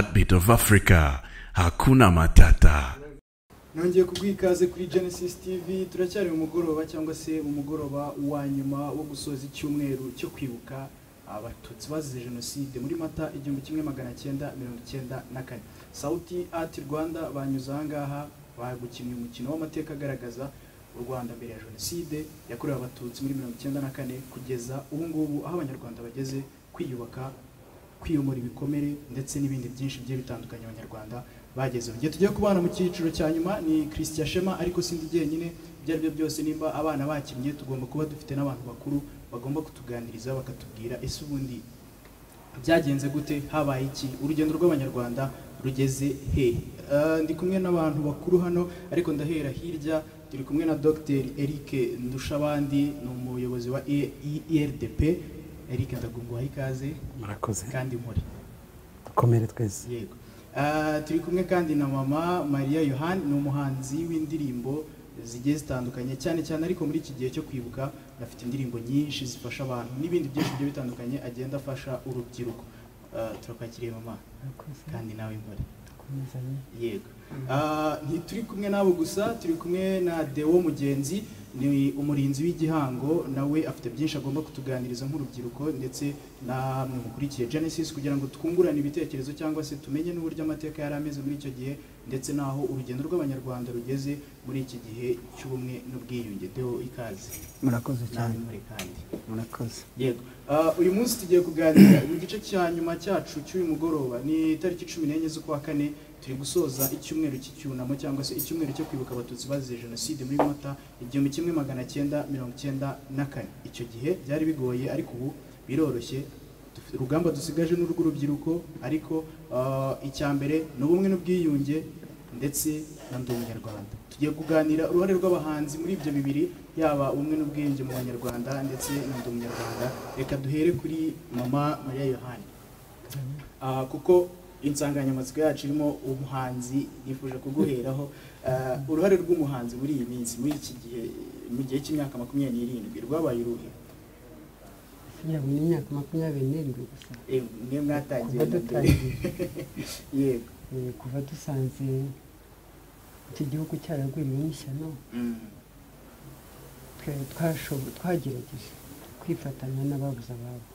heartbeat of Africa. Hakuna Matata. Nongeye kubwikaze kuri Genesis TV. Turacyari mu mugoroba cyangwa se mu mugoroba wa nyuma wo gusoza icyumweru cyo kwibuka abatutsi bazize jenoside muri Mata 1994. Sauti Art Rwanda banyuze ahangaha bagukinnye umukino w'amateka agaragaza u Rwanda mbere ya jenoside yakorewe abatutsi muri 1994 kugeza ubu ngubu aho abanyarwanda bageze kwiyubaka, kwiyomora ibikomere ndetse n'ibindi byinshi bye bitandukanye abanyarwanda bageze. Ngiye tugiye kubana mu cyiciro cya nyuma ni Christian Shema, ariko sindi jyenyine. Byari byose nimba abana bakinnye tugomba kuba dufite n'abantu bakuru bagomba kutuganiriza bakatubwira ese ubundi byagenze gute, habaye iki, urugendo rw'abanyarwanda rugeze he. Ndi kumwe n'abantu bakuru hano, ariko ndahera hirya. Turi kumwe na Dr Eric Ndushabandi, ni umuyobozi wa IRDP. Eric ndagumbuha ikaze. Murakoze kandi muri dukomere twese. Yego. Turi kumwe kandi na mama Maria Yohan, ni umuhanzi w'indirimbo zigiye zitandukanye cyane cyane, ariko muri iki gihe cyo kwibuka afite indirimbo nyinshi zifasha abantu n'ibindi byinshi byo bitandukanye agenda afasha urubyiruko. Turakwakiriye mama. Kandi nawe muri yego. Ntituri kumwe nabo gusa, turi kumwe na Deo Mugenzi, ni umurinzi w'igihango, nawe afite byinshi agomba kutuganiriza nk'urubyiruko ndetse namwe mukurikiye Genesis, kugira ngo twungurane ibitekerezo cyangwa se tumenye n'uburyo amateka yari ameze muri icyo gihe ndetse naho urugendo rw'abanyarwanda rugeze muri iki gihe cy'ubumwe n'ubwiyunge. Deo ikaze. Murakoze cyane. Kandi Murakoze. Yego. Uyu munsi tugiye kuganira mu gice cya nyuma cyacu cy'uyu mugoroba, ni tariki 14 z'ukwa kane. Turi gusoza icyumweru cy'icyunamo cyangwa se icyumweru cyo kwibuka abatutsi bazize jenoside muri Mata 1994. Icyo gihe byari bigoye, ariko ubu biroroshye. Urugamba dusigaje n'urw'urubyiruko, ariko icya mbere ni ubumwe n'ubwiyunge ndetse na ndi umunyarwanda. Tugiye kuganira uruhare rw'abahanzi muri ibyo bibiri, yaba ubumwe n'ubwiyunge mu banyarwanda ndetse na ndi umunyarwanda. Reka duhere kuri mama Maria Yohani, kuko insanganyamatsiko yacu irimo umuhanzi. Nifuje kuguheraho uruhare rw'umuhanzi muri iyi minsi, muri iki gihe, mu gihe cy'imyaka 27 rwabaye uruhe? Ya mu myaka 27 gusa. Mwe mwatangiye yego, kuva dusanze iki gihugu cyaragwiriye n'ishyano, twagerageje kwifatanya n'ababuze ababo.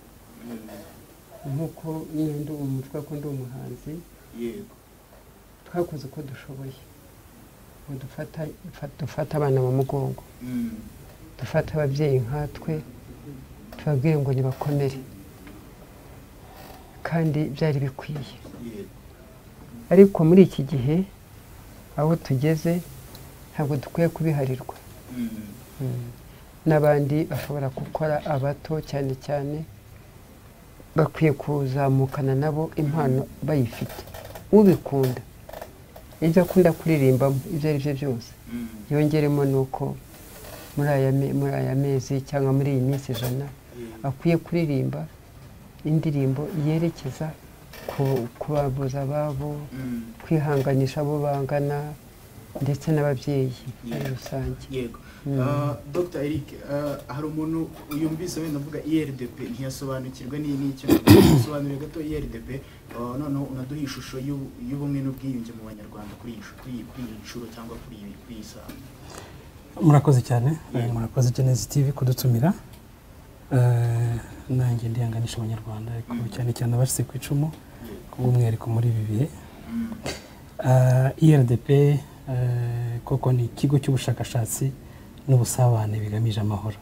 Nkuko nyendo umutwe ko ndi umuhanzi, yego, twakoze uko dushoboye ngo dufata abana mu mugongo, dufata ababyeyi nkatwe, tubabwire ngo nibakomere, kandi byari bikwiye. Ariko muri iki gihe aho tugeze ntabwo dukwiye kubiharirwa. N'abandi bashobora gukora, abato cyane cyane bakwiye kuzamukana nabo impano bayifite. Ubikunda, ibyo akunda kuririmbamo ibyo ari byo byose, yongeremo nuko muri aya mezi cyangwa muri iyi minsi 100 akwiye kuririmba indirimbo yerekeza ku babuze ababo, kwihanganisha abo bangana ndetse n'ababyeyi muri rusange. Yego. Dr Eric, hari umuntu yumvise wenda avuga IRDP ntiyasobanukirwa n'icyo sobanurira gato IRDP, noneho unaduha ishusho y'ubumwe n'ubwiyunge mu banyarwanda kuri iyi nshuro cyangwa kuri iyi saha. Murakoze cyane. Murakoze Genesis TV kudutumira. Nanjye ndihanganisha abanyarwanda, ariko cyane cyane abashyize ku icumu kubw'umwihariko muri ibi bihe. IRDP koko ni ikigo cy'ubushakashatsi n'ubusabane bigamije amahoro.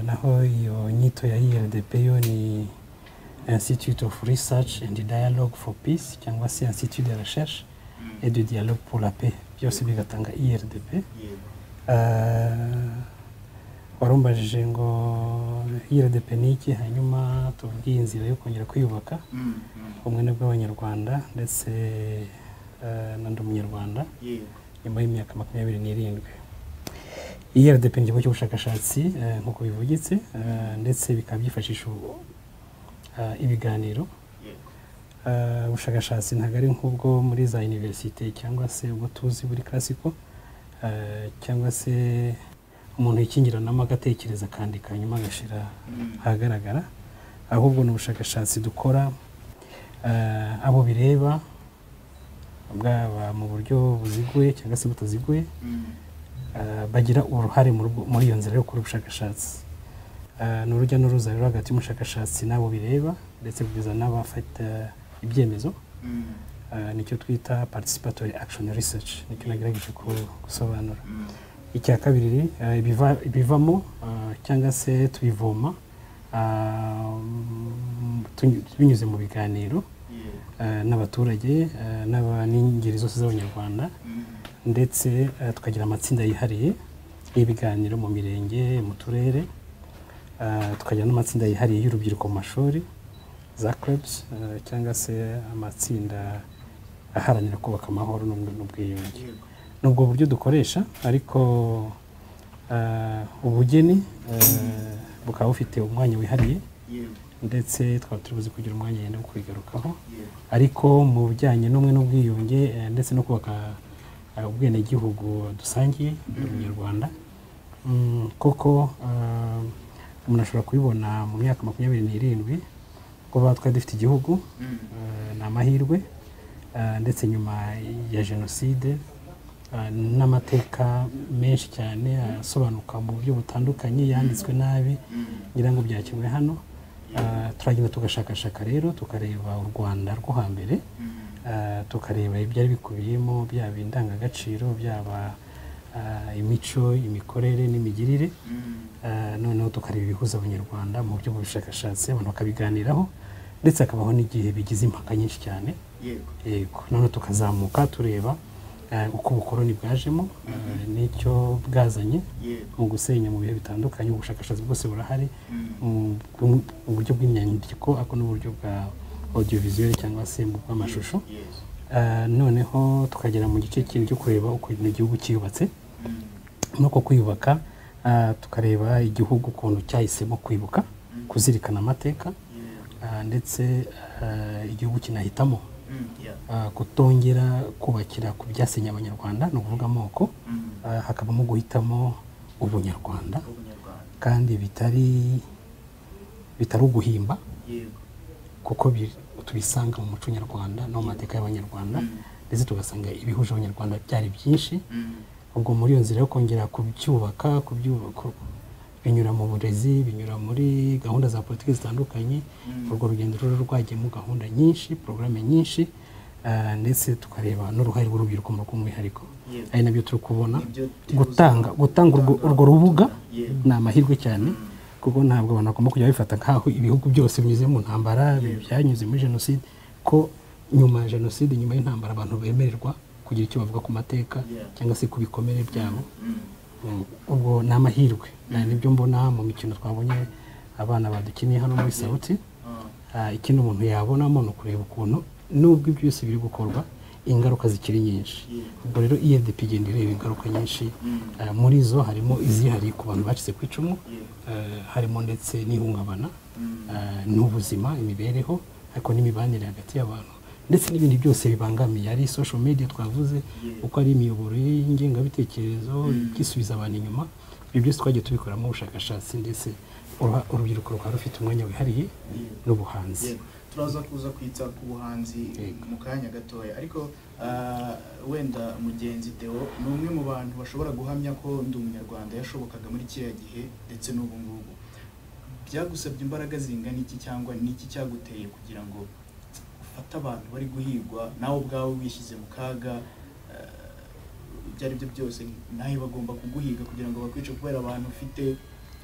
Naho iyo nyito ya IRDP yo ni Institute of Research and Dialogue for Peace, cyangwa se Institut de Recherche et de Dialogue pour la Paix, byose bigatanga IRDP. Warumbajije ngo IRDP ni iki, hanyuma tubwiye inzira yo kongera kwiyubaka, ubumwe bw'abanyarwanda ndetse na ndi umunyarwanda nyuma y'imyaka 27. IRDP ni ikigo cy'ubushakashatsi nk'uko bivugitse, ndetse bikaba byifashisha ibiganiro. Ubushakashatsi ntabwo ari nk'ubwo muri za universite cyangwa se ubwo tuzi buri classical, cyangwa se umuntu yikingiranamo agatekereza akandika nyuma agashira ahagaragara, ahubwo ni ubushakashatsi dukora abo bireba bwaba mu buryo buziguye cyangwa se butaziguye bagira uruhare muri iyo nzira yo gukora ubushakashatsi. Ni urujya n'uruza rero hagati y'umushakashatsi n'abo bireba ndetse kugeza n'abafata ibyemezo. Nicyo twita participatory action research, nicyo nagerageje gusobanura. Icya kabiri bivamo cyangwa se tubivoma binyuze mu biganiro n'abaturage n'ingeri zose z'abanyarwanda, ndetse tukagira amatsinda yihariye y'ibiganiro mu mirenge, mu turere, tukagira n'amatsinda yihariye y'urubyiruko mu mashuri, za clubs cyangwa se amatsinda aharanira kubaka amahoro n'ubwiyunge. Nubwo buryo dukoresha, ariko ubugeni bukaba bufite umwanya wihariye, ndetse twaba turibuze kugira umwanya yenda wo kwigarukaho. Ariko mu bijyanye n'ubumwe n'ubwiyunge ndetse no kubaka ubwenegihugu dusangiye Umunyarwanda, koko umuntu ashobora kubibona mu myaka 27 kuba twari dufite igihugu, ni amahirwe, ndetse nyuma ya jenoside n'amateka menshi cyane asobanuka mu buryo butandukanye, yanditswe nabi, ngira ngo byakemwe hano. Turagenda tugashakashaka rero tukareba u Rwanda rwo hambere, tukareba ibyari bikubiyemo, byaba indangagaciro, byaba imico, imikorere n'imigirire, noneho tukareba ibihuza abanyarwanda mu buryo bw'ubushakashatsi, abantu bakabiganiraho, ndetse hakabaho n'igihe bigize impaka nyinshi cyane. Yego, noneho tukazamuka tureba uko ubukoroni bwajemo n'icyo bwazanye mu gusenya mu bihe bitandukanye. Ubushakashatsi bwose burahari mu buryo bw'inyandiko, ako n'uburyo bwa audiovisuel cyangwa se mu bw'amashusho. Noneho tukagera mu gice kintu cyo kureba uko igihugu cyubatse, nuko kwiyubaka, tukareba igihugu ukuntu cyahisemo kwibuka, kuzirikana amateka, ndetse igihugu kinahitamo kutongera kubakira ku byasenye abanyarwanda, ni ukuvuga amoko, hakabamo guhitamo ubunyarwanda, kandi bitari uguhimba, kuko tubisanga mu muco nyarwanda no mu mateka y'abanyarwanda, ndetse tugasanga ibihuje abanyarwanda byari byinshi. Ubwo muri iyo nzira yo kongera kubyubaka binyura mu burezi, binyura muri gahunda za politiki zitandukanye. Urwo rugendo rero rwagiyemo gahunda nyinshi, porogaramu nyinshi, ndetse tukareba n'uruhare rw'urubyiruko mu rw'umwihariko. Ari nabyo turi kubona, gutanga urwo rubuga ni amahirwe cyane, kuko ntabwo abantu bagomba kujya bifata nk'aho ibihugu byose binyuze mu ntambara, byanyuze muri jenoside, ko nyuma ya jenoside, nyuma y'intambara, abantu bemererwa kugira icyo bavuga ku mateka cyangwa se ku bikomere byabo. Ubwo ni amahirwe, nibyo mbona mu mikino twabonye abana badukiniye hano muri Sauti. Ikindi umuntu yabonamo ni ukureba ukuntu nubwo ibyo byose biri gukorwa, ingaruka zikiri nyinshi. Ubwo rero IRDP igenda ireba ingaruka nyinshi, muri zo harimo izihariye ku bantu bacitse ku icumu, harimo ndetse n'ihungabana n'ubuzima, imibereho, ariko n'imibanire hagati y'abantu, ndetse n'ibindi byose bibangamiye, ari social media twavuze, uko ari imiyoboro y'ingengabitekerezo gisubiza abantu inyuma. Ibyo byose twagiye tubikoramo ubushakashatsi, ndetse urubyiruko rukaba rufite umwanya wihariye n'ubuhanzi. Turaza kuza kwita ku buhanzi mu kanya gatoya, ariko wenda mugenzi Theo ni umwe mu bantu bashobora guhamya ko ndi Umunyarwanda yashobokaga muri kiriya gihe ndetse n'ubu ngubu. Byagusabye imbaraga zingana iki, cyangwa n'iki cyaguteye kugira ngo ufate abantu bari guhigwa, nawe ubwawe wishyize mu kaga, ibyo ari byo byose nawe bagomba kuguhiga kugira ngo bakwice, kubera abantu ufite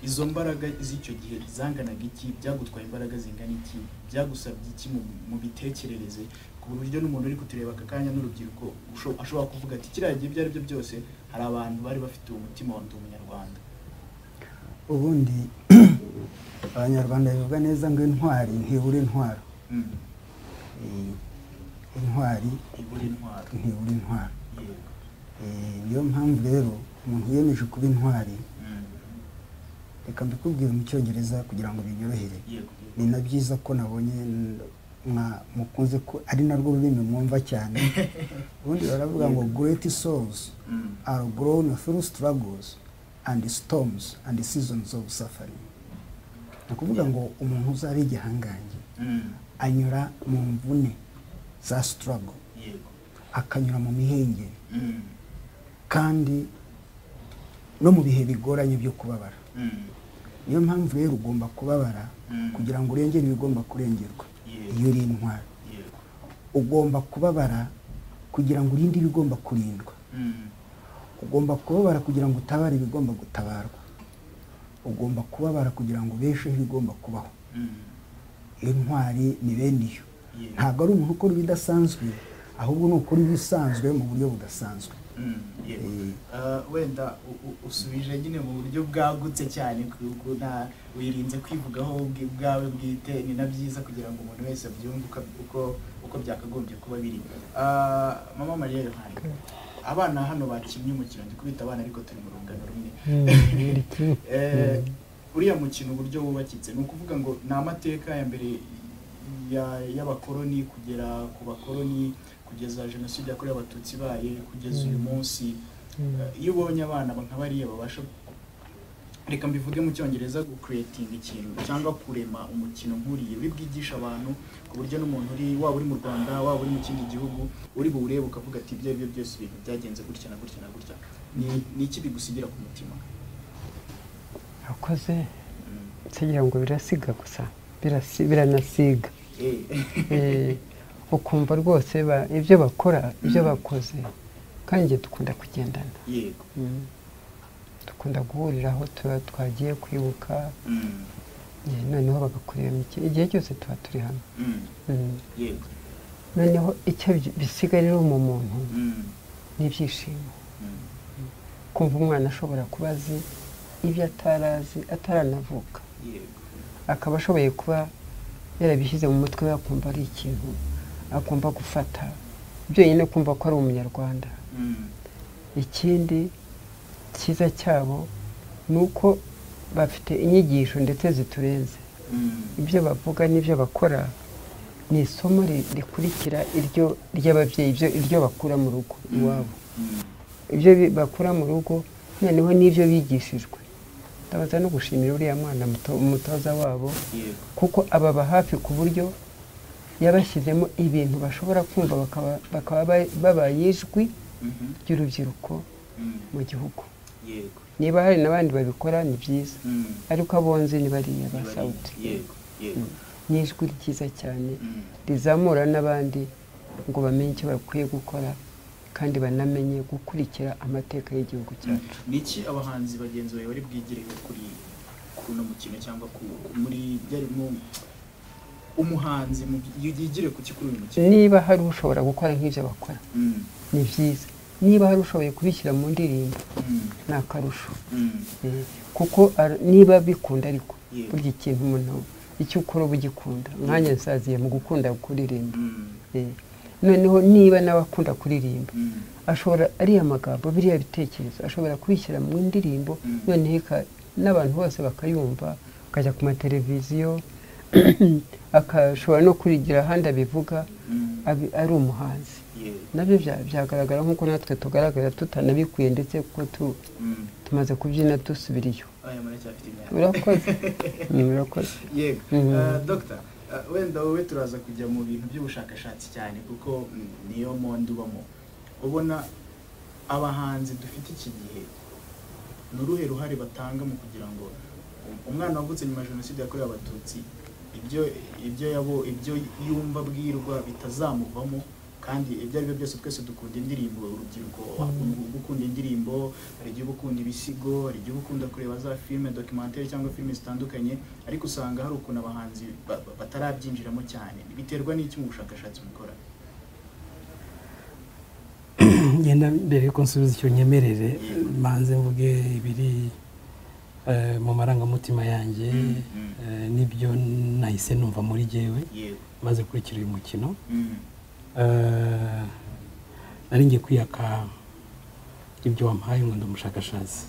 izo mbaraga z'icyo gihe zanganaga iki? Byagutwaye imbaraga zingana iki? Byagusabye iki mu bitekerereze, ku buryo n'umuntu uri kutureba aka kanya n'urubyiruko ashobora kuvuga ati kiriya gihe ibyo ari byo byose hari abantu bari bafite umutima wa ndi Umunyarwanda? Ubundi abanyarwanda bivuga neza ngo intwari ntibura intwaro. Intwari ntibura intwaro. Niyo mpamvu rero umuntu yiyemeje kuba intwari, reka mbikubwire mu Cyongereza kugira ngo binyorohere. Ni na byiza ko nabonye mukunze ko ari narwo rurimi mwumva cyane. Ubundi baravuga ngo great souls are grown through struggles and storms and seasons of suffering. ni ukuvuga ngo umuntu uzaba igihangange anyura mu mvune za struggle, akanyura mu mihengeri kandi no mu bihe bigoranye byo kubabara. Niyo mpamvu rero ugomba kubabara kugira ngo urengere ibigomba kurengerwa. Iyo uri intwari ugomba kubabara kugira ngo urinde ibigomba kurindwa. Ugomba kubabara kugira ngo utabare ibigomba gutabarwa. Ugomba kubabara kugira ngo ubesheho ibigomba kubaho. Intwari ni bene iyo. Ntabwo ari umuntu ukora ibidasanzwe, ahubwo ni ukuri ibisanzwe mu buryo budasanzwe. Wenda usubije nyine mu buryo bwagutse cyane, wirinze kwivugaho ubwawe bwite, ni na byiza kugira ngo umuntu wese abyumve uko byakagombye kuba biri. Mama Maria Yohani, abana hano bakinnye umukino, ndi kubita abana ariko turi mu rungano rumwe. Uriya mukino uburyo wubakitse ni ukuvuga ngo ni amateka ya mbere y'abakoloni kugera ku bakoloni, kugeza jenoside yakorewe abatutsi baye kugeza uyu munsi. Iyo ubonye abana nka bariya babasha, reka mbivuge mu cyongereza, gucreating ikintu cyangwa kurema umukino nk'uriya uri bwigisha abantu, ku buryo n'umuntu waba uri mu Rwanda waba uri mu kindi gihugu uri buwurebe ukavuga ati ibyo aribyo byose ibintu byagenze gutya na gutya na gutya. Ni iki bigusigira ku mutima? Akoze nsigira ngo birasiga gusa, biranasiga. Ukumva rwose ibyo bakora, ibyo bakoze, kandi dukunda kugendana. Yego. Dukunda guhuriraho twagiye kwibuka, noneho bagakorera igihe cyose tuba turi hano. Yego. Noneho icyo bisiga rero mu muntu n'ibyishimo. Kumva umwana ashobora kuba azi ibyo atarazi ataranavuka, akaba ashoboye kuba yarabishyize mu mutwe we, akumva ari ikintu agomba gufata byonyine, kumva ko ari umunyarwanda. Ikindi cyiza cyabo ni uko bafite inyigisho ndetse ziturenze. Ibyo bavuga n'ibyo bakora ni isomo rikurikira iryo ry'ababyeyi, iryo bakura mu rugo iwabo, ibyo bakura mu rugo, noneho n'ibyo bigishijwe. Ndabaza no gushimira uriya mwana umutoza wabo, kuko ababa hafi ku buryo yabashyizemo ibintu bashobora kumva, bakaba babaye ijwi ry'urubyiruko mu gihugu. Niba hari n'abandi babikora ni byiza, ariko abonzi ni bariya ba Sauti. Ni ijwi ryiza cyane rizamura n'abandi ngo bamenye icyo bakwiye gukora, kandi banamenye gukurikira amateka y'igihugu cyacu. Niki abahanzi bagenzi bawe bari bwigire kuri kuno mukino, cyangwa muri byarimo umuhanzi yigire ku kikuru mukino? Niba hari ushobora gukora nk'ibyo bakora, ni byiza. Niba hari ushoboye kubishyira mu ndirimbo, ni akarusho. Kuko niba bikunda, ariko burya ikintu umuntu icyo ukora bugikunda. Nkanjye nsaziye mu gukunda kuririmba. Noneho niba nawe akunda kuririmba, ashobora ariya magambo, biriya bitekerezo ashobora kubishyira mu ndirimbo, noneho n'abantu bose bakayumva, akajya ku mateleviziyo, akashobora no kurigira ahandi abivuga, ari umuhanzi. Nabyo byagaragara nk'uko natwe tugaragara tutanabikwiye, ndetse kuko tumaze kubyina dusubira iyo. Urakoze. Urakoze. Yego. Dr. Wenda wowe turaza kujya mu bintu by'ubushakashatsi cyane, kuko niyo monde ubamo. Ubona abahanzi dufite iki gihe ni uruhe ruhare batanga mu kugira ngo umwana wavutse nyuma ya jenoside yakorewe abatutsi ibyo yumva abwirwa bitazamuvamo, kandi ibyo ari byo byose twese dukunda indirimbo. Urubyiruko gukunda indirimbo, hari igihe ukunda ibisigo, hari igihe ukunda kureba za filime documentaire cyangwa filime zitandukanye, ariko usanga hari ukuntu abahanzi batarabyinjiramo cyane. Biterwa n'iki mu bushakashatsi mukora? Ngenda mbere yuko nsubiza icyo nyemerere, manze mvuge ibiri mu marangamutima yanjye, n'ibyo nahise numva muri jyewe maze kurikira uyu mukino. Nari ngiye kwiyaka ibyo wampaye ngo ndi umushakashatsi,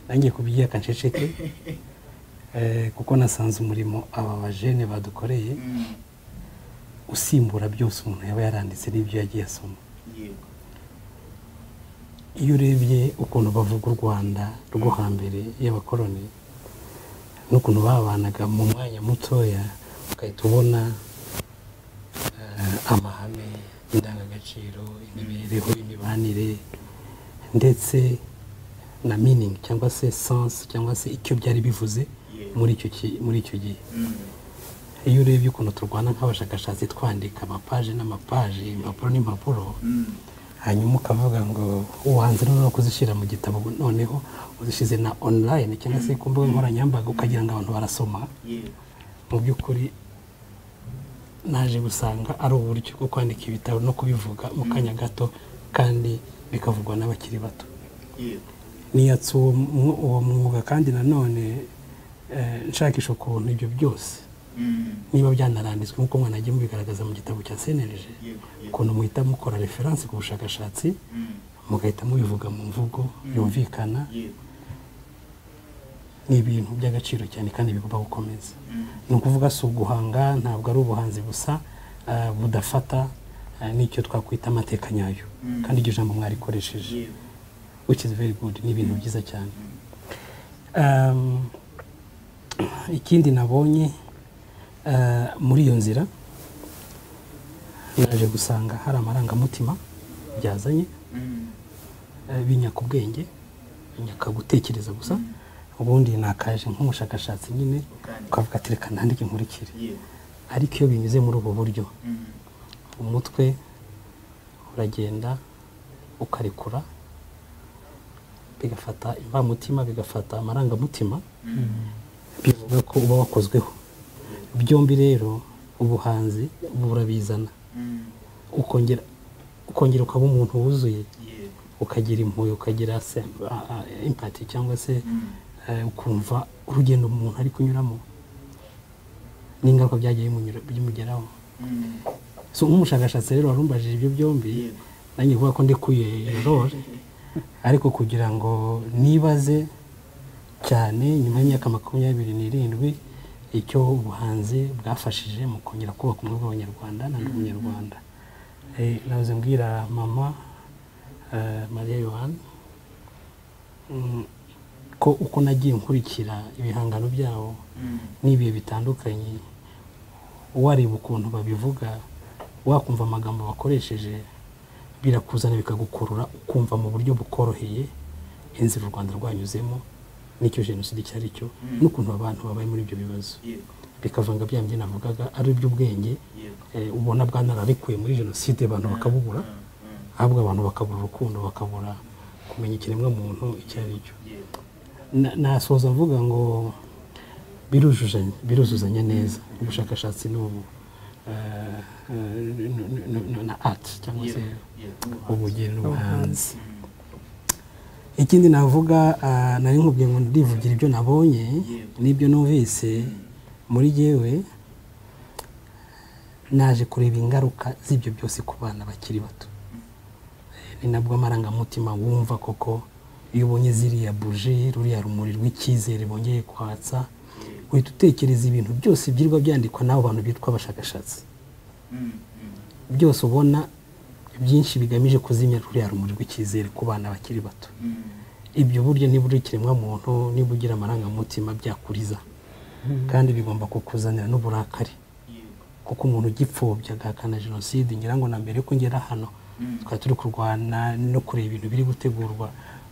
nari ngiye kubyiyaka nceceke, kuko nasanze umurimo aba bajene badukoreye usimbura byose umuntu yaba yaranditse n'ibyo yagiye asoma. Iyo urebye ukuntu bavuga u Rwanda rwo hambere y'abakoloni, n'ukuntu babanaga mu mwanya mutoya ugahita ubona amahame, indangagaciro, imibereho, imibanire ndetse na meaning cyangwa se sense cyangwa se icyo byari bivuze muri icyo gihe. Iyo urebye ukuntu turwana nk'abashakashatsi twandika amapaje n'amapaje, impapuro n'impapuro, hanyuma ukavuga ngo uwanze no kuzishyira mu gitabo, noneho uzishyize na online cyangwa se ku mbuga nkoranyambaga ukagira ngo abantu barasoma, mu by'ukuri naje gusanga ari uburyo bwo kwandika ibitabo no kubivuga mu kanya gato kandi bikavugwa n'abakiri bato. Niyatse uwo mwuga kandi nanone nshakisha ukuntu ibyo byose niba byanaranditswe nk'uko mwana agiye mubigaragaza mu gitabo cya CNLG, ukuntu muhita mukora referanse ku bushakashatsi mugahita mubivuga mu mvugo yumvikana, ni ibintu by'agaciro cyane kandi bigomba gukomeza. Ni ukuvuga si uguhanga, ntabwo ari ubuhanzi gusa budafata n'icyo twakwita amateka nyayo, kandi iryo jambo mwarikoresheje, which is very good, ni ibintu byiza cyane. Ikindi nabonye muri iyo nzira naje gusanga hari amarangamutima byazanye, binyaka ubwenge, binyaka gutekereza gusa. Ubundi nakaje nk'umushakashatsi nyine ukavuga ati reka nandike nkurikire, ariko iyo binyuze muri ubu buryo umutwe uragenda ukarekura, bigafata imvamutima, bigafata amarangamutima, bivuga ko uba wakozweho. Byombi rero ubuhanzi burabizana, ukongera ukaba umuntu wuzuye, ukagira impuhwe, ukagira empathy cyangwa se ukumva urugendo umuntu ari kunyuramo n'ingaruka byagiye bimugeraho. So nk'umushakashatsi rero warumbajije ibyo byombi, nanjye kuvuga ko ndikuye role, ariko kugira ngo nibaze cyane nyuma y'imyaka 27 icyo ubuhanzi bwafashije mu kongera kubaka umwe bw'Abanyarwanda n'andi Munyarwanda. Nabuze mbwira mama Maria Yohana ko uko nagiye nkurikira ibihangano byabo n'ibihe bitandukanye, wareba ukuntu babivuga, wakumva amagambo bakoresheje, birakuzana bikagukurura, ukumva mu buryo bukoroheye inzira u Rwanda rwanyuzemo n'icyo jenoside cyari cyo, n'ukuntu abantu babaye muri ibyo bibazo, bikavanga bya mbyina navugaga ari iby'ubwenge ubona bwanararekuye muri jenoside, abantu bakabubura, ahubwo abantu bakabura urukundo, bakabura kumenya ikiremwa muntu icyo ari cyo. Nasoza mvuga ngo biruzuzanya neza ubushakashatsi n'ubu na art cyangwa se ubugeni n'ubuhanzi. Ikindi navuga nari nkubwiye ngo ndivugira ibyo nabonye n'ibyo numvise muri jewe, naje kureba ingaruka z'ibyo byose ku bana bakiri bato. Ni nabwo amarangamutima wumva koko iyo ubonye ziriya buje, ruriya rumuri rw'icyizere bongeye kwatsa, uhita utekereza ibintu byose byirwa byandikwa n'abo bantu bitwa abashakashatsi, byose ubona byinshi bigamije kuzimya ruriya rumuri rw'icyizere ku bana bakiri bato. Ibyo buryo niba uri ikiremwa muntu, niba ugira amarangamutima, byakuriza kandi bigomba kukuzanira n'uburakari, kuko umuntu ugipfobya agahakana jenoside, ngira ngo na mbere ko ngera hano twari turi kurwana no kureba ibintu biri gutegurwa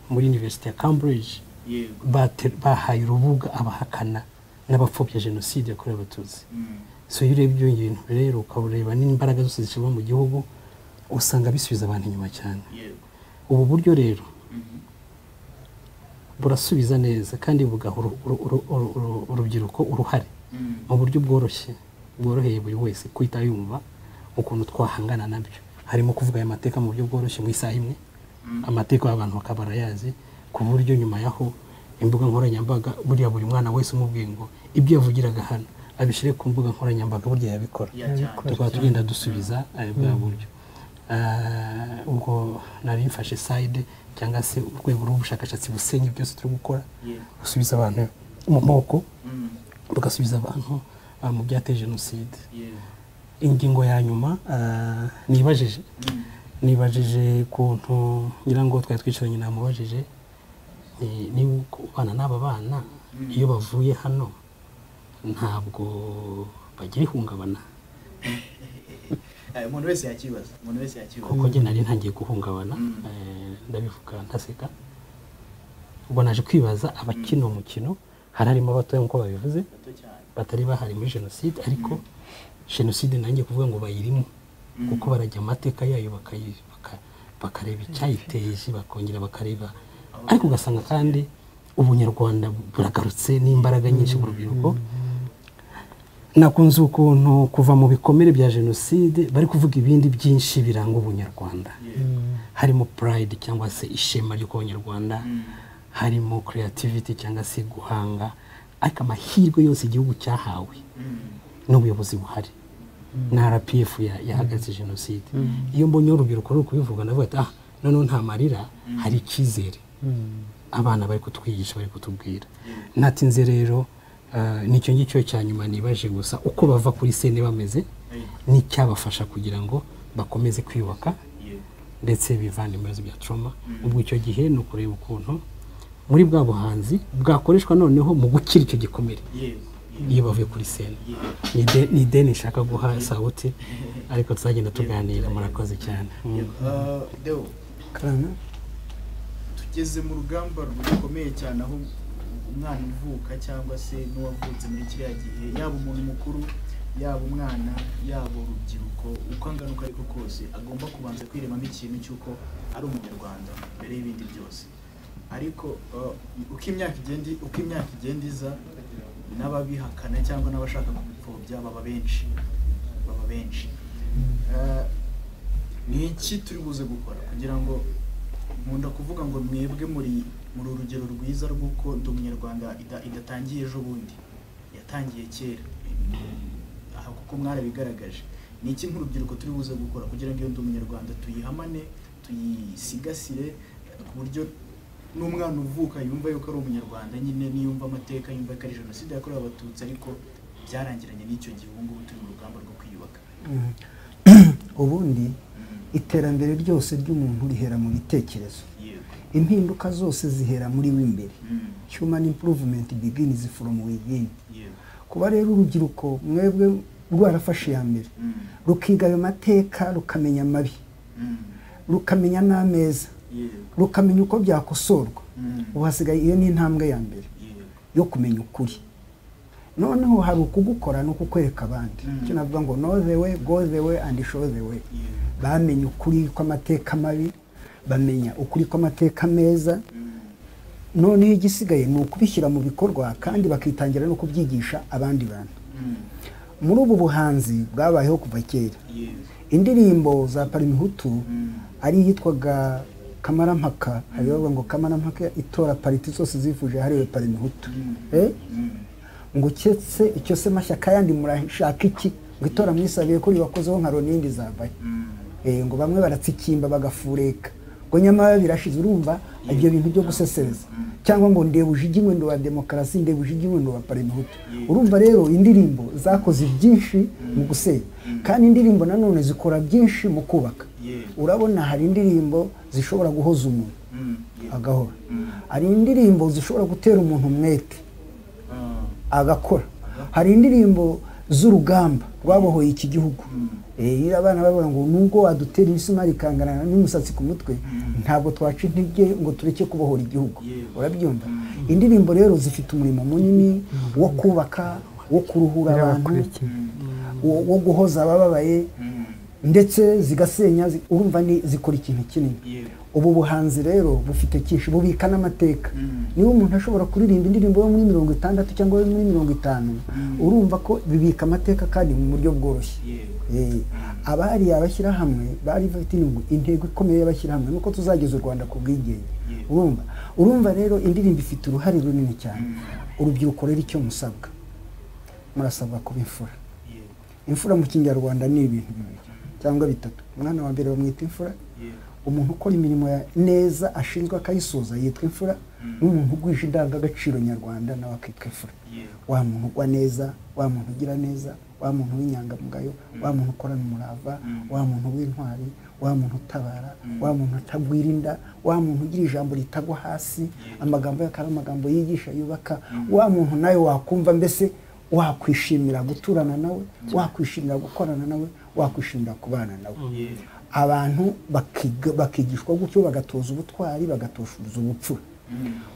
muri University ya Cambridge, bahaye urubuga abahakana n'abapfobya jenoside yakorewe Abatutsi. So iyo urebye ibyo bintu rero ukabureba n'imbaraga zose zishyirwa mu gihugu, usanga bisubiza abantu inyuma cyane. Ubu buryo rero burasubiza neza kandi bugaha urubyiruko uruhare mu buryo bworoheye buri wese kwita yumva ukuntu twahangana nabyo. Harimo kuvuga aya mateka mu buryo bworoshye mu isaha imwe, amateka y'abantu bakaba barayazi, ku buryo nyuma yaho imbuga nkoranyambaga buriya buri mwana wese umubwiye ngo ibyo yavugiraga hano abishyire ku mbuga nkoranyambaga burya yabikora, tukaba tugenda dusubiza bwa buryo. Ubwo nari mfashe side cyangwa se urwego rw'ubushakashatsi busenya byose turi gukora, gusubiza abantu mu moko, bagasubiza abantu mu byateye jenoside. Ingingo ya nyuma nibajije kuntu ngira ngo twari twicaranye namubajije, niba ubana n'aba bana iyo bavuye hano ntabwo bagira ihungabana umuntu wese yakibaza kuko njye nari ntangiye guhungabana ndabivuga ntaseka ubwo naje kwibaza abakina umukino hari harimo abatoya nk'uko babivuze batari bahari muri jenoside ariko jenoside nanjye kuvuga ngo bayirimo kuko barajya amateka yayo bakareba icyayiteje bakongera bakareba ariko ugasanga kandi ubunyarwanda buragarutse n'imbaraga nyinshi mu rubyiruko nakunze ukuntu kuva mu bikomere bya jenoside bari kuvuga ibindi byinshi biranga ubunyarwanda harimo pride cyangwa se ishema ry'uko abanyarwanda harimo creativity cyangwa se guhanga ariko amahirwe yose igihugu cyahawe n'ubuyobozi buhari na RPF yahagaze jenoside iyo mbonye urubyiruko ruri kubivuga navuga ati noneho nta marira hari icyizere abana bari kutwigisha bari kutubwira natinze rero nicyo ngicyo cya nyuma nibaje gusa uko bava kuri sene bameze n'icyabafasha kugira ngo bakomeze kwiyubaka ndetse bivane mu bibazo bya trauma ubwo icyo gihe ni ukureba ukuntu muri bwa buhanzi bwakoreshwa noneho mu gukira icyo gikomere iyo bavuye kuri sene ni ideni nshaka guha Sauti ariko tuzagenda tuganira murakoze cyane Deo tugeze mu rugamba rukomeye cyane aho umwana uvuka cyangwa se n'uwavutse muri kiriya gihe yaba umuntu mukuru yaba umwana yaba urubyiruko uko angana uko ariko kose agomba kubanza kwiremamo ikintu cy'uko ari umunyarwanda mbere y'ibindi byose ariko uko imyaka igenda iza n'ababihakana cyangwa n'abashaka kubipfobya baba benshi ni iki turi buze gukora kugira ngo nkunda kuvuga ngo mwebwe muri urugero rwiza rw'uko ndi umunyarwanda idatangiye ejo bundi yatangiye kera aha kuko mwarabigaragaje ni iki nk'urubyiruko turi buze gukora kugira ngo iyo ndi umunyarwanda tuyihamane tuyisigasire ku buryo n'umwana uvuka yumva yuko ari umunyarwanda nyine niyumva amateka yumva ko ari jenoside yakorewe abatutsi ariko byarangiranye n'icyo gihe ubu ngubu turi mu rugamba rwo kwiyubaka ubundi iterambere ryose ry'umuntu rihera mu bitekerezo impinduka zose zihera muri we imbere human improvement begins from within kuba rero urubyiruko mwebwe rwarafashe ya mbere rukiga ayo mateka rukamenya amabi rukamenya n'ameza rukamenya uko byakosorwa ubu hasigaye iyo ni intambwe ya mbere yo kumenya ukuri noneho hari ukugukora no kukwereka abandi icyo navuga ngo know the way go the way and show the way bamenye ukuri kw'amateka mabi bamenya ukuri kw'amateka meza noneho igisigaye ni ukubishyira mu bikorwa kandi bakitangira no kubyigisha abandi bantu muri ubu buhanzi bwabayeho kuva kera indirimbo za Parimihutu ari yitwaga Kamarampaka hariho ngo Kamarampaka itora pariti zose zifuje hariwe Parimihutu ngo cyetse icyo se mashyaka yandi murashaka iki ngo itora mwisabiye kuri bakozeho nka Ronindi zabaye ngo bamwe baratsikimba bagafureka ngo nyamara birashize urumva ibyo bintu byo gusesereza cyangwa ngo ndebuje igimwendo wa demokarasi ndebuje igimwendo wa Parimihutu urumva rero indirimbo zakoze byinshi mu gusenya kandi indirimbo nanone zikora byinshi mu kubaka urabona hari indirimbo zishobora guhoza umuntu agahora hari indirimbo zishobora gutera umuntu umwete agakora hari indirimbo z'urugamba rwabohoye iki gihugu abana bavuga ngo nubwo wadutera imisumari ikangana n'umusatsi ku mutwe ntabwo twaca intege ngo tureke kubohora igihugu urabyumva indirimbo rero zifite umurimo munini wo kubaka wo kuruhura abantu wo guhoza abababaye ndetse zigasenya urumva ni zikora ikintu kinini ubu buhanzi rero bufite cyinshi bubika n'amateka niba umuntu ashobora kuririmba indirimbo yo muri 60 cyangwa yo muri 50 urumva ko bibika amateka kandi mu buryo bworoshye abari abashyira hamwe bari bafite intego ikomeye y'abashyira hamwe nuko tuzageza u Rwanda ku bwigenge urumva rero indirimbo ifite uruhare runini cyane urubyiruko rero icyo musabwa murasabwa kuba imfura mu Kinyarwanda ni ibintu bibiri cyangwa bitatu umwana wa mbere bamwita imfura umuntu ukora imirimo neza ashinzwe akayisoza yitwa imfura n'umuntu ugwije indangagaciro nyarwanda nawe akitwa imfura wa muntu ugwa neza wa muntu ugira neza wa muntu w'inyangamugayo wa muntu ukorana umurava wa muntu w'intwari wa muntu utabara wa muntu utagwirinda wa muntu ugira ijambo ritagwa hasi amagambo y'akara amagambo yigisha yubaka wa muntu nayo wakumva mbese wakwishimira guturana nawe, wakwishimira gukorana nawe, wakwishimira kubana nawe. Abantu bakigishwa gutyo, bagatoza ubutwari, bagatoshuza ubupfura.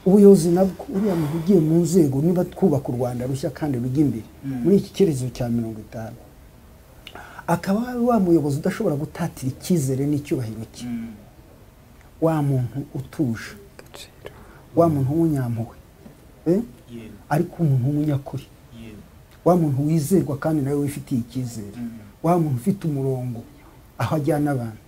Ubuyobozi nabwo, uriya muntu ugiye mu nzego, niba twubaka u Rwanda rushya kandi rujya imbere muri iki cyerekezo cya 50, akaba wa muyobozi udashobora gutatira icyizere n'icyubahiro cye, wa muntu utuje, wa muntu w'umunyampuhwe, ariko umuntu w'umunyakuri, wa muntu wizerwa kandi nawe wifitiye icyizere, wa muntu ufite umurongo aho ajyana abantu,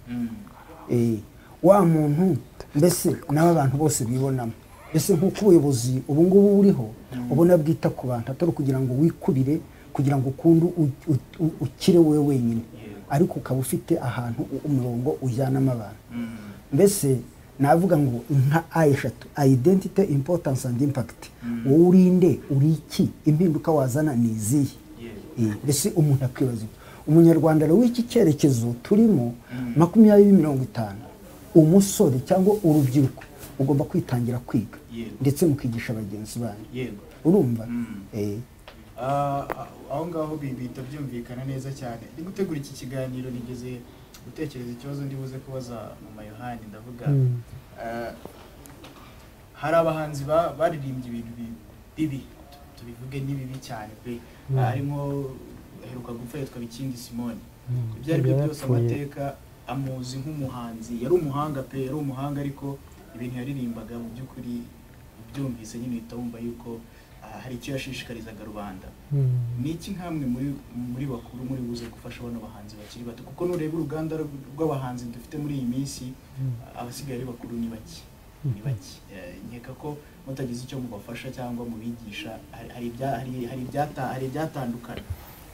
wa muntu mbese nawe abantu bose bibonamo. Mbese nk'uko ubuyobozi ubu ngubu buriho ubona bwita ku bantu, atari kugira ngo wikubire, kugira ngo ukunde ukire wowe wenyine, ariko ukaba ufite ahantu umurongo ujyanamo abantu. Mbese navuga ngo nka eshatu: identity, importance and impact. Wowe urinde, uri iki, impinduka wazana ni izihe? Mbese umuntu akwibaza, umunyarwanda rero w'iki cyerekezo turimo 2050, umusore cyangwa urubyiruko ugomba kwitangira kwiga ndetse mukigisha bagenzi banyu. Urumva? Aho ngaho bihita byumvikana neza cyane. Ndi gutegura iki kiganiro nigeze gutekereza ikibazo ndibuze kubaza Mama Yohani. Ndavuga hari abahanzi baririmbye ibintu bibi, tubivuge ni bibi cyane pe. Harimo aheruka gupfa yitwa Bikindi Simone. Ibyo ari byo byose amateka amuzi nk'umuhanzi, yari umuhanga pe, yari umuhanga, ariko ibintu yaririmbaga mu by'ukuri byumvise nyine uhita wumva yuko hari icyo yashishikarizaga rubanda. Ni iki nkamwe muri bakuru muri buze gufasha bano bahanzi bakiri bato? Kuko nureba uruganda rw'abahanzi dufite muri iyi minsi, abasigaye ari bakuru ni bake. Nkeka ko mutagize icyo mubafasha cyangwa mubigisha, hari ibyatandukana,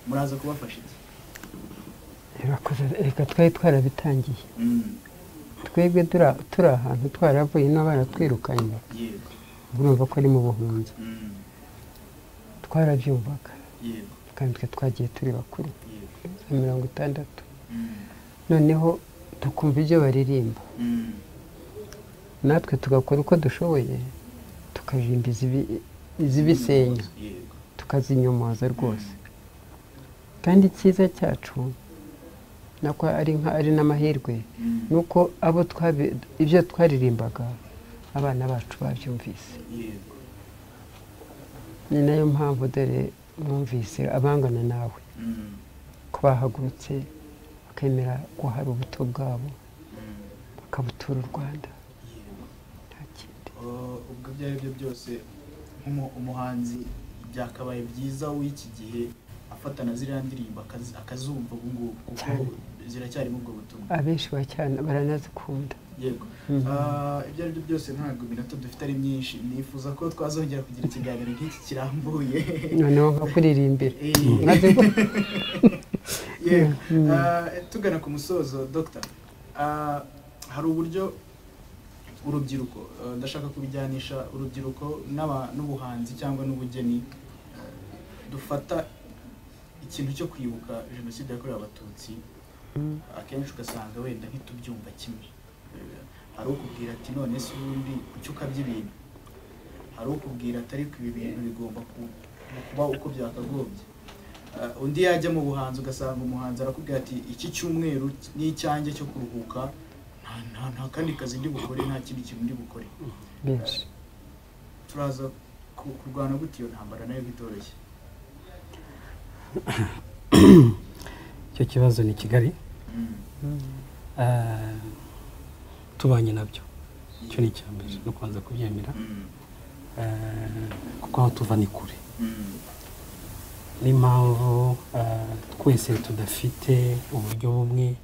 muraza kubafasha iki? Reka twari twarabitangiye, twebwe turi ahantu twaravuye baratwirukanye, urumva ko ari mu buhunzi, twarabyumvaga kandi twe twagiye turi bakuru 60, noneho tukumva ibyo baririmba, natwe tugakora uko dushoboye, tukaririmba izibisenya, tukazinyomoza rwose. Kandi icyiza cyacu nako ari n'amahirwe, nuko abo ibyo twaririmbaga abana bacu babyumvise. Ni nayo mpamvu dore mwumvise abangana nawe ko bahagurutse bakemera guhara ubuto bwabo, bakabutura u Rwanda. Nta kindi. Ubwo ibyo ari byo byose, umuhanzi byakabaye byiza w'iki gihe afatana ziriya ndirimbo akazumva ubu ngubu, kuko ziracyarimo ubwo butumwa. Abenshi baranazikunda. Yego. Ibyo ari byo byose ntabwo iminota dufite ari myinshi, nifuza ko twazongera kugira ikiganiro nk'iki kirambuye, noneho nka kuririmbira. Tugana ku musozo, Dr. hari uburyo urubyiruko, ndashaka kubijyanisha urubyiruko n'ubuhanzi cyangwa n'ubugeni, dufata ikintu cyo kwibuka jenoside yakorewe Abatutsi, akenshi ugasanga wenda ntitubyumva kimwe. Hari ukubwira ati none se ubundi kuki ukabya ibintu, hari ukubwira ati ariko ibi bintu bigomba kuba uko byakagombye. Undi yajya mu buhanzi ugasanga umuhanzi arakubwira ati iki cyumweru ni icyanjye cyo kuruhuka, nta kandi kazi ndi bukore, nta kindi kintu ndi bukore. Turaza kurwana gute iyo ntambara nayo bitoroshye? Icyo kibazo ni Kigali, tubanye nabyo, icyo ni icyambere no kubanza kubyemera, kuko aho tuva ni kure. N'impamvu twese tudafite uburyo bumwe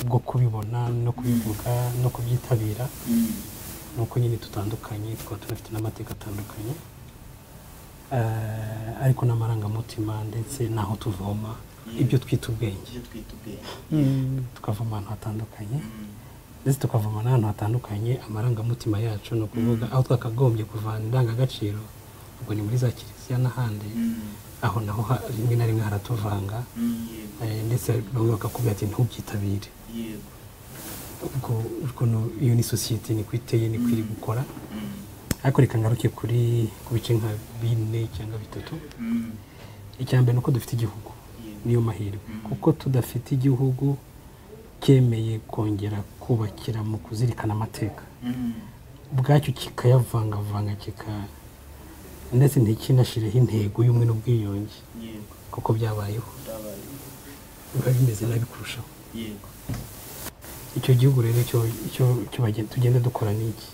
bwo kubibona no kubivuga no kubyitabira, nuko nyine tutandukanye, tukaba tunafite n'amateka atandukanye, ariko n'amarangamutima ndetse n'aho tuvoma ibyo twita ubwenge, tukavoma ahantu hatandukanye, ndetse tukavoma n'ahantu hatandukanye. Amarangamutima yacu ni ukuvuga aho twakagombye kuvana indangagaciro, ubwo ni muri za kiliziya n'ahandi, aho naho rimwe na rimwe haratuvanga, ndetse bamwe bakakubwira ati ntubyitabire. ubwo iyo ni sosiyete niko iteye, niko iri gukora. ariko reka ngaruke ku bice nka 4 cyangwa 3. icya mbere ni uko dufite igihugu niyo mahirwe kuko tudafite igihugu cyemeye kongera kubakira mu kuzirikana amateka ubwacyo kikayavangavanga ndetse ntikinashireho intego y'ubumwe n'ubwiyunge kuko byabayeho biba bimeze nabi kurushaho icyo gihugu rero icyo tugenda dukora n'iki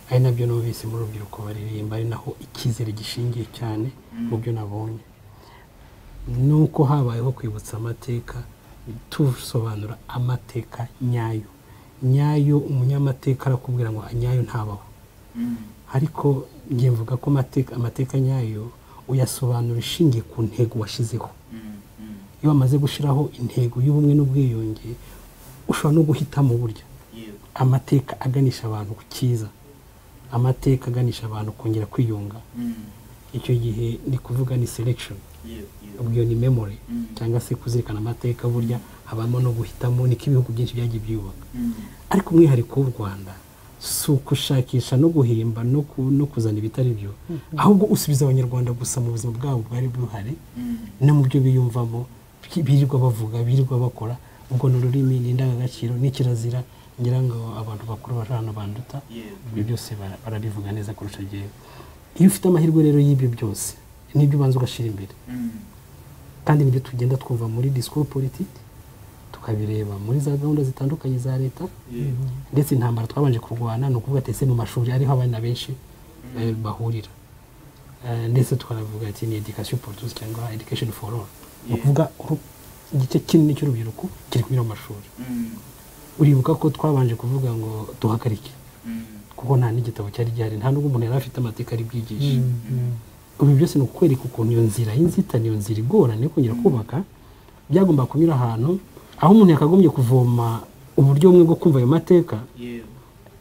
ari nabyo numvise mu rubyiruko baririmba ari naho icyizere gishingiye cyane mu byo nabonye nuko habayeho kwibutsa amateka tusobanura amateka nyayo umunyamateka arakubwira ngo nyayo ntabaho ariko ngiye mvuga ko amateka nyayo uyasobanura ishingiye ku ntego washizeho iyo wamaze gushyiraho intego y'ubumwe n'ubwiyunge ushobora no guhitamo uburyo amateka aganisha abantu ku cyiza amateka aganisha abantu kongera kwiyunga icyo gihe ni kuvuga ni selection ubwo ni memory cyangwa se kuzirikana amateka burya habamo no guhitamo niko ibihugu byinshi byagiye byubaka ariko umwihariko w'u Rwanda si ukushakisha no guhimba no kuzana ibitari byo ahubwo usubiza abanyarwanda gusa mu buzima bwabo bwari buhari no mu byo biyumvamo birirwa bavuga birirwa bakora ubwo ni ururimi ni indangagaciro n'ikirazira ngira ngo abantu bakuru barana banduta ibyo byose barabivuga neza kurusha igihe iyo ufite amahirwe rero y'ibyo byose nibyo ubanza ugashyira imbere kandi nibyo tugenda twumva muri discours politique tukabireba muri za gahunda zitandukanye za leta ndetse intambara twabanje kurwana ni ukuvuga ati mu mashuri ariho abana benshi bahurira ndetse tukanavuga ati ni education pour tous cyangwa education for all ni ukuvuga igice kinini cy'urubyiruko kiri kunyura mu mashuri uribuka ko twabanje kuvuga ngo duhagarike kuko nta n'igitabo cyari gihari nta n'ubwo umuntu yari afite amateka ari bwigisha ubu byose ni ukwereka ukuntu iyo nzira y'inzitane iyo nzira igorana kongera kubaka byagomba kunyura ahantu aho umuntu yakagombye kuvoma uburyo bumwe bwo kumva ayo mateka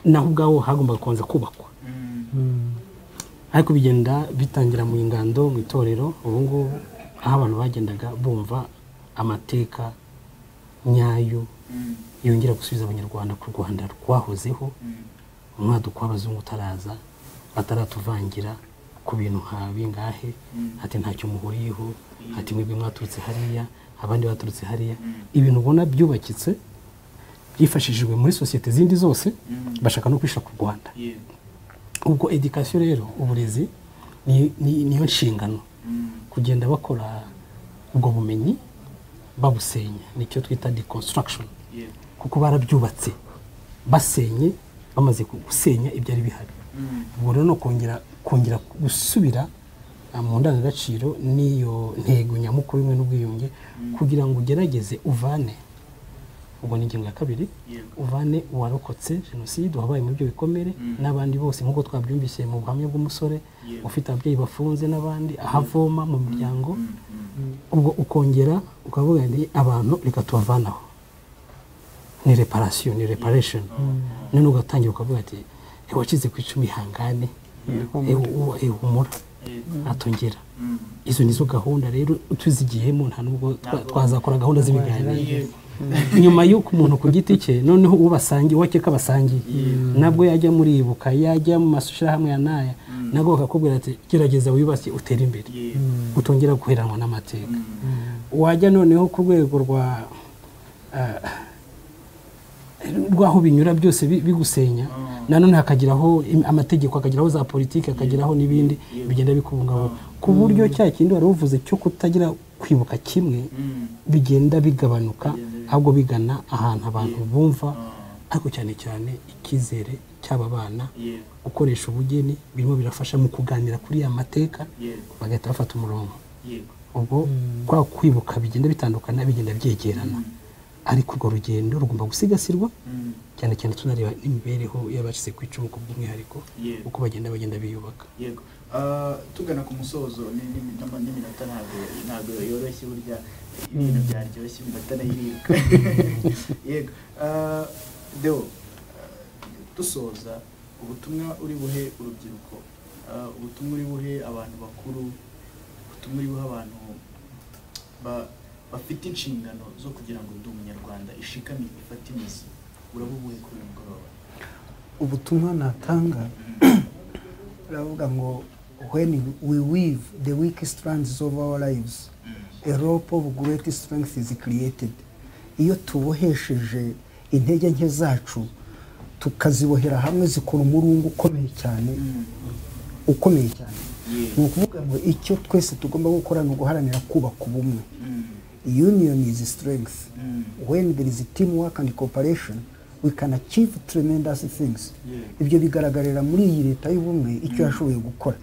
naho ubwaho hagomba kubanza kubakwa ariko bigenda bitangira mu ingando mu itorero ubu ngubu aho abantu bagendaga bumva amateka nyayo yongera gusubiza abanyarwanda ku Rwanda rwahozeho umwaduko w'abazungu utaraza bataratuvangira ku bintu nka bingahe ati ntacyo muhuriyeho ati mwebwe mwaturutse hariya abandi baturutse hariya ibintu ubona byubakitse byifashishijwe muri sosiyete zindi zose bashaka no kwisha ku Rwanda ubwo education rero uburezi niyo nshingano kugenda bakora ubwo bumenyi babusenya nicyo twita deconstruction kuko barabyubatse basenye bamaze gusenya ibyari bihari ubwo rero no kongera gusubira mu ndangagaciro n'iyo ntego nyamukuru y'ubumwe n'ubwiyunge kugira ngo ugerageze uvane ubwo ni ingingo ya kabiri uvane uwarokotse jenoside wabaye muri ibyo bikomere n'abandi bose nk'uko twabyumvise mu buhamya bw'umusore ufite ababyeyi bafunze n'abandi ahavoma mu miryango ubwo ukongera ukavuga ngo abantu reka tubavanaho ni reparation none ugatangira ukavuga ati wakize ku icumi ihangane humura atongera izo nizo gahunda rero tuzigiyemo nta nubwo twazakora gahunda z'ibiganiro nyuma y'uko umuntu ku giti cye noneho ubasangiye wakeka basangiye nabwo yajya muri ibuka yajya mu mashyira hamwe ya naya nabwo bakakubwira ati gerageza wibase utere imbere utongera guheranwa n'amateka wajya noneho ku rwego rwaho binyura byose bigusenya nanone hakagiraho amategeko akagiraho za politiki akagiraho n'ibindi bigenda bikubungabunga ku buryo cya kindi wari uvuze cyo kutagira kwibuka kimwe bigenda bigabanuka ahubwo bigana ahantu abantu bumva ariko cyane cyane icyizere cy'aba bana gukoresha ubugeni birimo birafasha mu kuganira kuri ya mateka bagahita bafata umurongo ubwo kwa kwibuka bigenda bitandukana bigenda byegerana ariko urwo rugendo rugomba gusigasirwa cyane cyane tunareba n'imibereho y'abashyize ku icumu ku bw'umwihariko uko bagenda biyubaka yego tugana ku musozo n'iminota ntabwo yoroshye burya ibintu byaryoshye iminota nayiruka yego Deo dusoza ubutumwa uri buhe urubyiruko ubutumwa uri buhe abantu bakuru ubutumwa uri buhe abantu bafite inshingano zo kugira ngo ndi umunyarwanda ishikamye ifate imizi urabubuye kuri uyu mugoroba ubutumwa natanga uravuga ngo when we weave the weak strands of our lives, a rope of great strength is created. Iyo tubohesheje intege nke zacu tukazibohera hamwe zikora umurungu ukomeye cyane ni ukuvuga ngo icyo twese tugomba gukora ni uguharanira kubaka ubumwe. Union is strength. When there is teamwork and cooperation, we can achieve tremendous things. Ibyo bigaragarira muri iyi leta y'ubumwe icyo yashoboye gukora.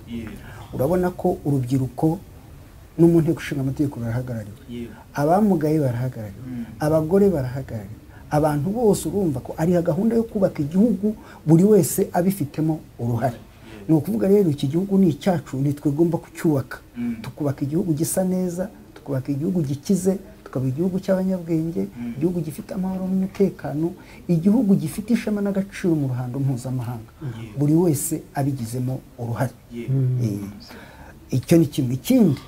Urabona ko urubyiruko no mu nteko ishinga amategeko barahagarariwe, abamugaye barahagarariwe, abagore barahagarariwe, abantu bose urumva ko ari gahunda yo kubaka igihugu buri wese abifitemo uruhare. Ni ukuvuga rero iki gihugu ni icyacu, ni twegomba kucyubaka, tukubaka igihugu gisa neza, tukubaka igihugu gikize, tukaba igihugu cy'abanyabwenge, igihugu gifite amahoro n'umutekano, igihugu gifite ishema n'agaciro mu ruhando mpuzamahanga, buri wese abigizemo uruhare. Icyo ni kimwe. Ikindi,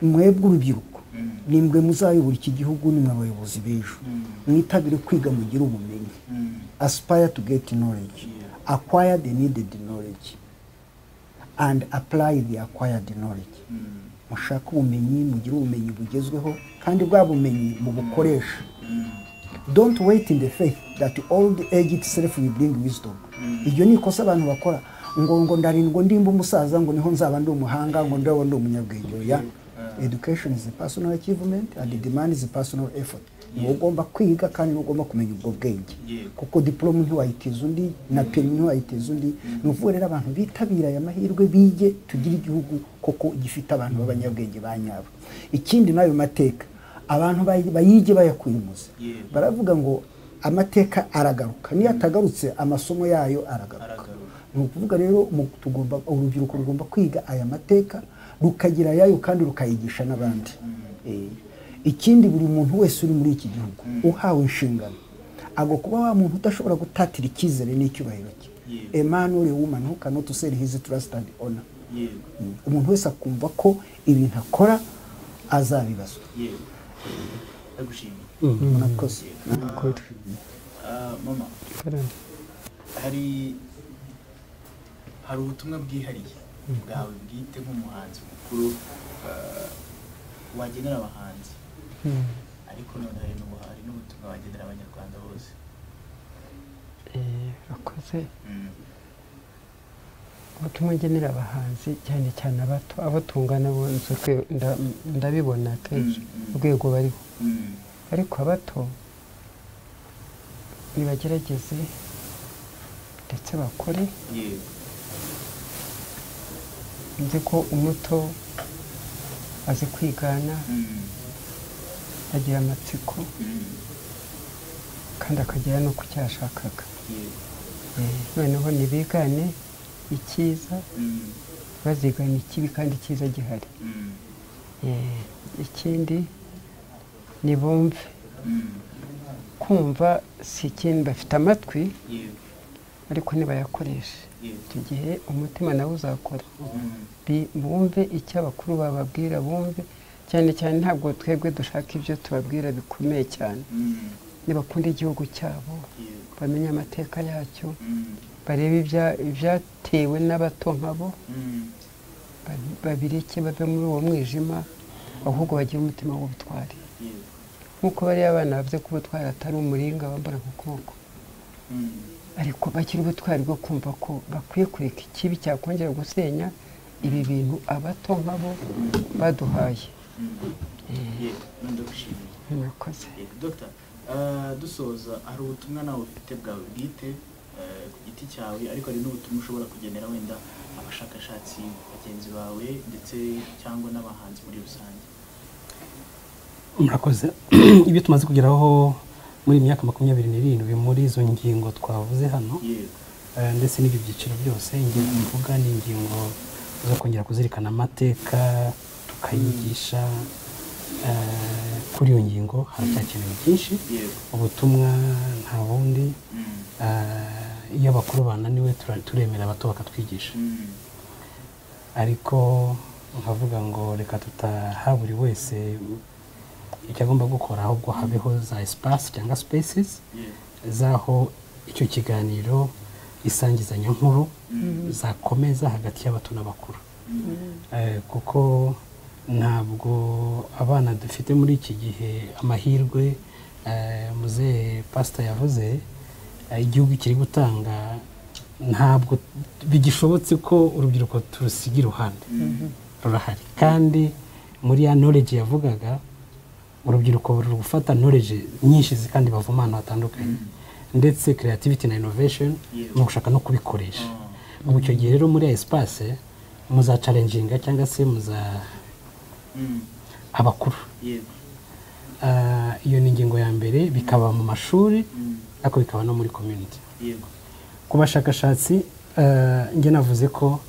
mwebwe urubyiruko nimwe muzayobora iki gihugu, nimwe abayobozi b'ejo, mwitabire kwiga mugire ubumenyi. Aspire to get knowledge, acquire the needed knowledge and apply the acquired knowledge. Mushaka ubumenyi, mugire ubumenyi bugezweho kandi bwa bumenyi mu bukoresha. Don't wait in the faith that old age itself will bring wisdom. Ibyo ni ikosa abantu bakora, ngo ndarindwa ndimba umusaza ngo niho nzaba ndi umuhanga ngo ndawo ndi umunyabwenge. Ya education is a personal achievement and the demand is a personal effort. Ugomba kwiga kandi ugomba kumenya ubwo bwenge, kuko diploma ntiwayitiza undi na permis ntiwayitiza undi. Ni ukuvuga rero abantu bitabira aya mahirwe bige, tugire igihugu koko gifite abantu b'abanyabwenge banyabo. Ikindi nayo mateka abantu bayige bayakwimuza. Baravuga ngo amateka aragaruka, niyo atagarutse amasomo yayo aragaruka. Ni ukuvuga rero tugomba, urubyiruko rugomba kwiga aya mateka rukagira yayo kandi rukayigisha n'abandi. Ikindi, buri muntu wese uri muri iki gihugu uhawe inshingano ago kuba wa muntu udashobora gutatira icyizere n'icyubahiro cye. A man or a woman who cannot sell his trust and honor. Umuntu wese akumva ko ibintu akora azabibazwa. Murakoze. Mama, hari ubutumwa bwihariye bwawe bwite nk'umuhanzi mukuru wagenera abahanzi, ariko none hari n'ubutumwa wagenera abanyarwanda bose? Akoze ubutumwa ngenera abahanzi cyane cyane abato, abo tungana bonse ndabibona kenshi urwego bariho, ariko abato nibagerageze ndetse bakore. Nzi ko umuto azi kwigana, agira amatsiko kandi akagera no ku cyashakaga. Noneho nibigane icyiza, bazigana ikibi kandi icyiza gihari. Ikindi nibumve, kumva si ikindi, bafite amatwi ariko nibayakoreshe icyo gihe umutima nawe uzakora. Bumve icyo abakuru bababwira, bumve cyane cyane, ntabwo twebwe dushaka ibyo tubabwira bikomeye cyane. Nibakunda igihugu cyabo, bamenye amateka yacyo, barebe ibyatewe n'abato nkabo, babireke bave muri uwo mwijima, ahubwo bagire umutima w'ubutwari. Nk'uko bariya abana bavuze ko ubutwari atari umuringa bambara ku kuboko, ariko bagira ubutwari bwo kumva ko bakwiye kureka ikibi cyakongera gusenya ibi bintu abato nkabo baduhaye. Murakoze. Dr. Dusoza, hari ubutumwa nawe ufite bwawe bwite ku giti cyawe, ariko hari n'ubutumwa ushobora kugenera wenda abashakashatsi bagenzi bawe ndetse cyangwa n'abahanzi muri rusange? Murakoze. Ibyo tumaze kugeraho muri imyaka 27 muri izo ngingo twavuze hano, ndetse n'ibyo byiciro byose, ingingo mvuga ni ingingo zo kongera kuzirikana amateka tukayigisha. Kuri iyo ngingo haracyakenewe byinshi. Ubutumwa nta bundi, iyo abakuru bananiwe turemera abato bakatwigisha, ariko nkavuga ngo reka tutaha buri wese icyo agomba gukora, ahubwo habeho za espace cyangwa spaces zaho icyo kiganiro isangizanya nkuru zakomeza hagati y'abato n'abakuru. kuko ntabwo abana dufite muri iki gihe amahirwe muzehe pasita yavuze igihugu kiri gutanga, ntabwo bigishobotse ko urubyiruko turusiga iruhande, rurahari. Kandi muri ya knowledge yavugaga, urubyiruko ruri gufata knowledge nyinshi kandi bavoma ahantu hatandukanye, ndetse creativity na innovation mu gushaka no kubikoresha. Mu icyo gihe rero muri espace muza challenginga cyangwa se muza abakuru, iyo ni ingingo ya mbere, bikaba mu mashuri ariko bikaba no muri community. Ku bashakashatsi njye navuze ko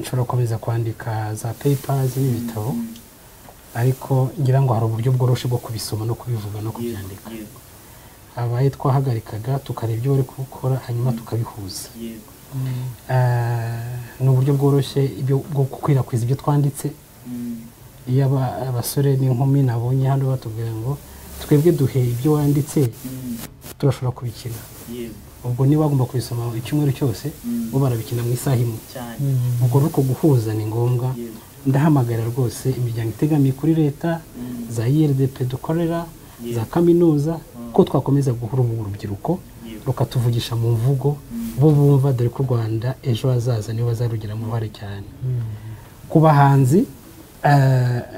nshobora gukomeza kwandika za papers n'ibitabo, ariko ngira ngo hari uburyo bworoshye bwo kubisoma no kubivuga no kubyandika. Abaye twahagarikaga tukareba ibyo bari gukora hanyuma tukabihuza. Ni uburyo bworoshye bwo gukwirakwiza ibyo twanditse. Iyo abasore n'inkumi nabonye hano batubwira ngo twebwe duhe ibyo wanditse turashobora kubikina, ubwo niba bagomba kubisoma icyumweru cyose bo barabikina mu isaha imwe. Ubwo rero guhuza ni ngombwa. Ndahamagara rwose imiryango itegamiye kuri leta, za IRDP dukorera, za kaminuza, ko twakomeza guhura urubyiruko rukatuvugisha mu mvugo bo bumva, dore ko u Rwanda ejo hazaza nibo bazarugiramo uruhare cyane. Ku bahanzi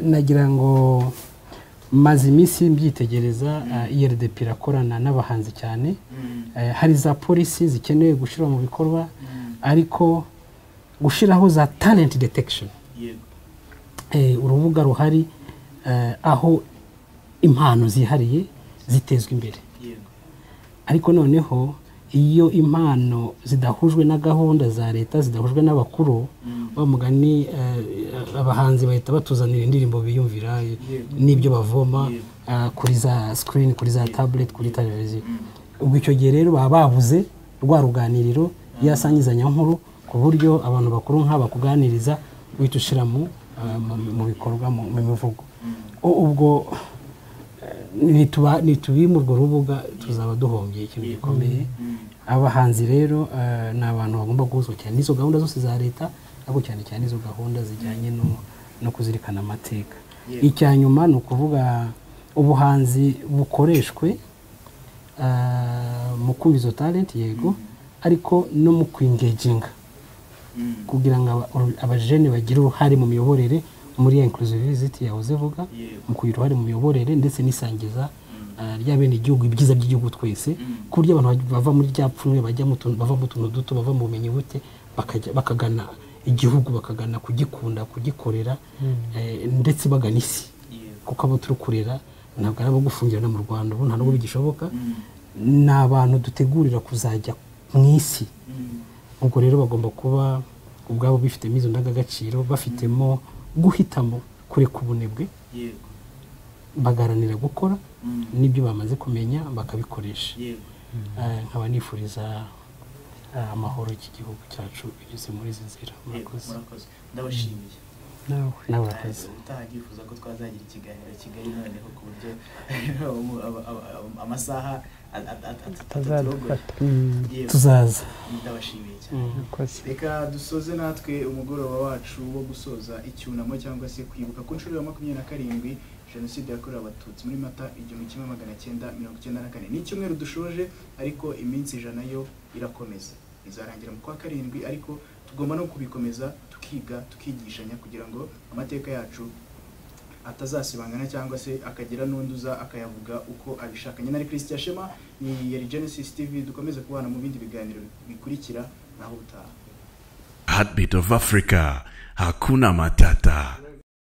nagira ngo maze iminsi mbyitegereza, IRDP irakorana n'abahanzi cyane. Hari za polisi zikenewe gushyira mu bikorwa, ariko gushyiraho za talent detection, urubuga ruhari aho impano zihariye zitezwa imbere. Ariko noneho iyo impano zidahujwe na gahunda za leta, zidahujwe n'abakuru, bamugani abahanzi bahita batuzanira indirimbo biyumvira n'ibyo bavoma kuri za screen, kuri za tablet, kuri televiziyo. Ubwo icyo gihe rero baba babuze rwa ruganiriro, yasangizanya nkuru, ku buryo abantu bakuru nk'abakuganiriza uhita ushyira mu bikorwa, mu mivugo. Ubwo nitubima urwo rubuga tuzaba duhombye ikintu gikomeye. Abahanzi rero ni abantu bagomba guhuzwa cyane n'izo gahunda zose za leta, ariko cyane cyane izo gahunda zijyanye no kuzirikana amateka. Icya nyuma ni ukuvuga ubuhanzi bukoreshwe mu kumva izo talent, yego, ariko no mu kwingeginga, kugira ngo abajene bagire uruhare mu miyoborere, muri ya inclusivity yahoze vuga, mu kugira uruhare mu miyoborere ndetse n'isangiza ry'abene igihugu, ibyiza by'igihugu twese, ku buryo abantu bava muri rya pfunwe bava mu tuntu duto, bava mu bumenyi buke, bakagana igihugu, bakagana kugikunda, kugikorera, ndetse bagana isi. Kuko abo turi kurera ntabwo ari abo gufungira mu Rwanda, ubu nta nubwo bigishoboka. Ni abantu dutegurira kuzajya mu isi. Ubwo rero bagomba kuba ubwabo bifitemo izo ndangagaciro, bafitemo guhitamo kureka ubunebwe, bagaranira gukora n'ibyo bamaze kumenya bakabikoresha. Nkaba nifuriza amahoro iki gihugu cyacu binyuze muri izi nzira. Murakoze. Ndabashimiye. Nawe urakoze. Utagifuza ko twazagira ikiganiro Kigali noneho ku buryo amasaha atazadufata. Tuzaza. Ndabashimiye cyane. Reka dusoze natwe umugoroba wacu wo gusoza icyunamo cyangwa se kwibuka ku nshuro ya 27 Jenoside yakorewe Abatutsi muri Mata 1994. Ni icyumweru dushoje, ariko iminsi ijana yo irakomeza, izarangira mu kwa karindwi, ariko tugomba no kubikomeza tukigishanya kugira ngo amateka yacu atazasibangana cyangwa se akagira n'undi uza akayavuga uko abishaka. Nyina ari Christian Shema, ni yari Genesis TV. Dukomeze kubana mu bindi biganiro bikurikira naho utaha. Heartbeat of Africa, hakuna matata.